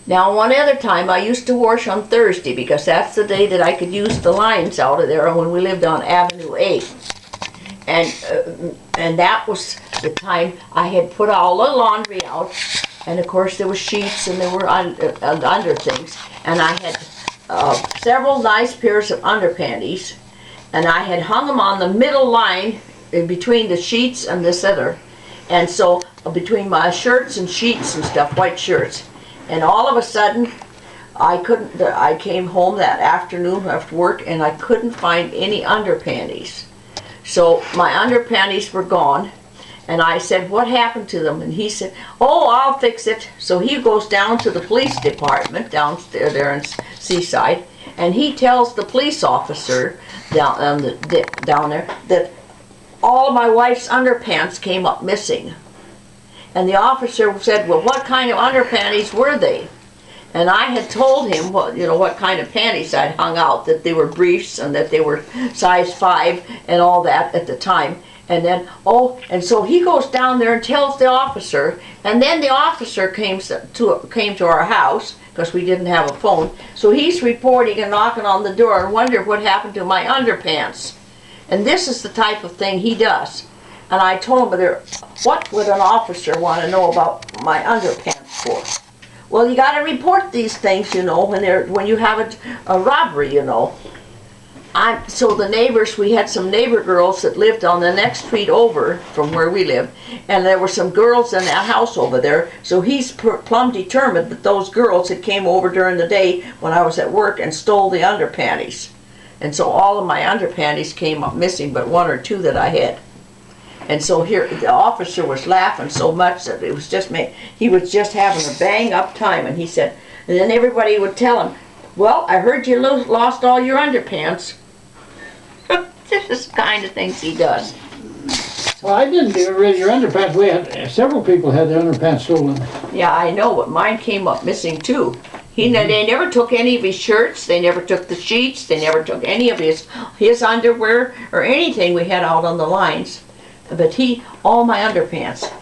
Now, one other time, I used to wash on Thursday because that's the day that I could use the lines out of there when we lived on Avenue 8. And that was the time I had put all the laundry out, and of course there were sheets and there were under things, and I had several nice pairs of underpanties, and I had hung them on the middle line in between the sheets and this other, and so between my shirts and sheets and stuff, white shirts, and all of a sudden I came home that afternoon after work and I couldn't find any underpanties. So my underpanties were gone, and I said, what happened to them? And he said, oh, I'll fix it. So he goes down to the police department downstairs there in Seaside, and he tells the police officer down there that all of my wife's underpants came up missing. And the officer said, well, what kind of underpanties were they? And I had told him what kind of panties I'd hung out, that they were briefs and that they were size 5 and all that at the time. And then, and so he goes down there and tells the officer, and then the officer came to our house because we didn't have a phone. So he's reporting and knocking on the door and wondering what happened to my underpants. And this is the type of thing he does. And I told him, what would an officer want to know about my underpants for? Well, you got to report these things, when you have a robbery, So the neighbors, we had some neighbor girls that lived on the next street over from where we lived, and there were some girls in that house over there. So he's plumb determined that those girls had came over during the day when I was at work and stole the underpanties. And so all of my underpanties came up missing, but 1 or 2 that I had. And so here, the officer was laughing so much that it was just he was just having a bang up time. And he said, and then everybody would tell him, well, I heard you lost all your underpants. This is the kind of things he does. Well, I didn't get rid of your underpants. We had several people had their underpants stolen. Yeah, I know, but mine came up missing too. They never took any of his shirts. They never took the sheets. They never took any of his underwear or anything we had out on the lines. But all my underpants.